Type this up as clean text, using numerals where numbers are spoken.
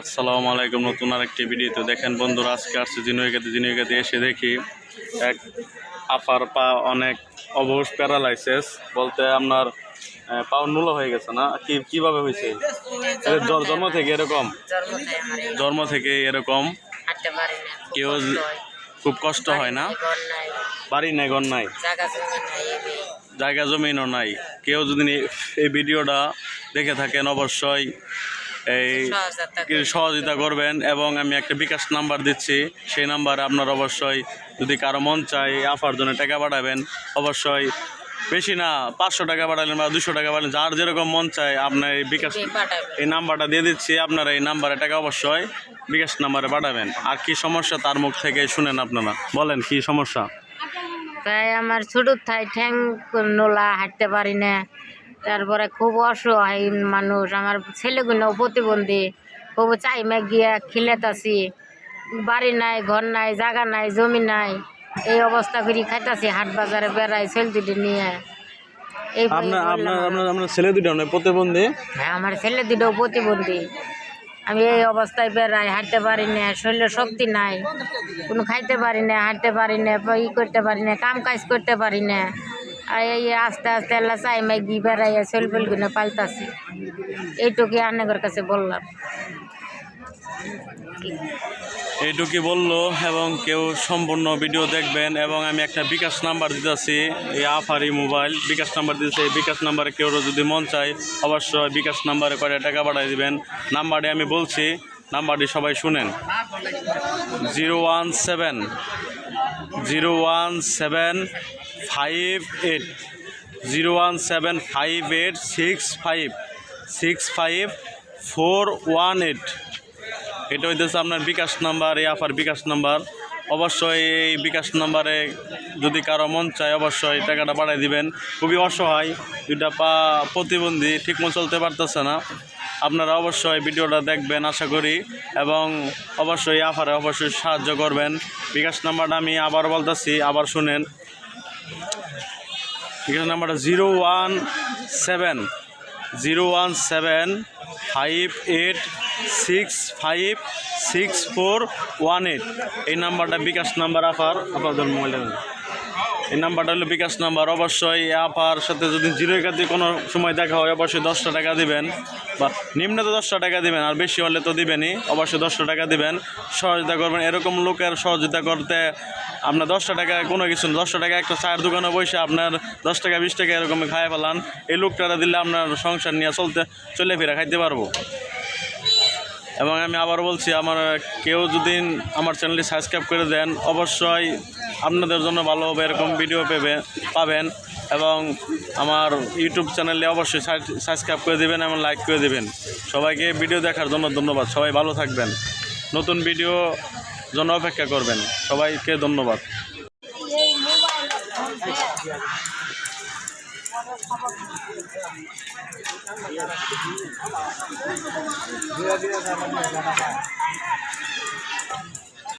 আসসালামু আলাইকুম। নতুন আরেকটি ভিডিওতে দেখেন বন্ধুরা, আজকে আসছে জিনুইগাতে এসে দেখি এক আপার পা অনেক অবশ প্যারালাইসিস বলতে আপনার পা নুলো হয়ে গেছে না কিভাবে হয়েছে? জন্ম থেকে এরকম? জন্ম থেকে এরকম কেউ খুব কষ্ট হয় না? বাড়ি নাই, ঘর নাই, জায়গা জমিনও নাই। কেউ যদি এই ভিডিওটা দেখে থাকেন অবশ্যই এই সহযোগিতা করবেন এবং আমি একটা বিকাশ নাম্বার দিচ্ছি, সেই নাম্বারে আপনার অবশ্যই যদি কারো মন চায় আফার জন্য টাকা পাঠাবেন। অবশ্যই বেশি না, 500 টাকা পাঠালেন বা 200 টাকা পাঠালেন, যার যেরকম মন চায় আপনার এই বিকাশ এই নাম্বারটা দিয়ে দিচ্ছি। আপনারা এই নাম্বারে টাকা অবশ্যই বিকাশ নাম্বারে পাঠাবেন। আর কি সমস্যা তার মুখ থেকে শুনেন। আপনারা বলেন কি সমস্যা? তাই আমার ছোট থাই ঠ্যাং নোলা, হাঁটতে পারি না। তারপরে খুব অসহায় মানুষ, আমার ছেলেগুলো প্রতিবন্ধী, খুব চাইমা গিয়া খিলেতাছি, বাড়ি নাই, ঘর নাই, জায়গা নাই, জমি নাই, এই অবস্থা করে খাইতাছি। হাট বাজারে বেড়াই ছেলে দুটি নিয়ে। এই আপনার ছেলে দুটো প্রতিবন্ধী? হ্যাঁ, আমার ছেলে দুটো প্রতিবন্ধী। আমি এই অবস্থায় বেড়াই, হাঁটতে পারি না, শরীরে শক্তি নাই, কোনো খাইতে পারি না, হাঁটতে পারি না, করতে পারি না, কাম কাজ করতে পারি না। আর এই আস্তে আস্তে আল্লাহ চাইমাই গিয়ে বেড়াইয়া ছেলেগুলো পাল্টাছি। এইটুকুই আপনাদের কাছে বললাম। এইটুকুই বললো এবং কেউ সম্পূর্ণ ভিডিও দেখবেন। এবং আমি একটা বিকাশ নাম্বার দিতেছি, এই আফারি মোবাইল বিকাশ নাম্বার দিতেছি। এই বিকাশ নাম্বারে কেউ যদি মন চায় অবশ্যই বিকাশ নাম্বারে করে টাকা পাঠিয়ে দিবেন। নাম্বারটি আমি বলছি, নাম্বারটি সবাই শুনেন। 017 01758 017586565 এটা হইতেছে আপনার বিকাশ নাম্বার, এই আফার বিকাশ নাম্বার। অবশ্যই এই বিকাশ নাম্বারে যদি কারো মন চায় অবশ্যই টাকাটা পাঠিয়ে দিবেন। খুবই অসহায়, দুইটা পা প্রতিবন্ধী, ঠিকমতো চলতে পারতেছে না। আপনারা অবশ্যই ভিডিওটা দেখবেন আশা করি এবং অবশ্যই আফারে অবশ্যই সাহায্য করবেন। বিকাশ নাম্বারটা আমি আবার বলতেছি, আবার শুনেন। বিকাশ নাম্বারটা 01758656418। এই নাম্বারটা বিকাশ নাম্বার আপনাদের মোবাইলে। এই নাম্বারটা হলো বিকাশ নাম্বার। অবশ্যই আপার সাথে যদি জিরোগাতে কোনো সময় দেখা হয় অবশ্যই 10টা টাকা দিবেন, বা নিম্নে তো 10টা টাকা দিবেন, আর বেশি হলে তো দিবেনই। অবশ্যই 10টা টাকা দিবেন, সহযোগিতা করবেন। এরকম লোকের সহযোগিতা করতে আপনার 10টা টাকা কোনো কিছু না। 10টা টাকা একটা চায়ের দোকানে বসে আপনার 10 টাকা 20 টাকা এরকম খাইয়ে ফেলান, এই লোকটারা দিলে আপনার সংসার নিয়ে চলে ফিরে খাইতে পারবো। এবং আমি আবার বলছি, আমার কেউ যদি আমার চ্যানেলটি সাবস্ক্রাইব করে দেন অবশ্যই আপনাদের জন্য ভালো হবে, এরকম ভিডিও পাবেন। এবং আমার ইউটিউব চ্যানেলে অবশ্যই সাবস্ক্রাইব করে দেবেন এবং লাইক করে দেবেন। সবাইকে ভিডিও দেখার জন্য ধন্যবাদ। সবাই ভালো থাকবেন, নতুন ভিডিও জন্য অপেক্ষা করবেন। সবাইকে ধন্যবাদ।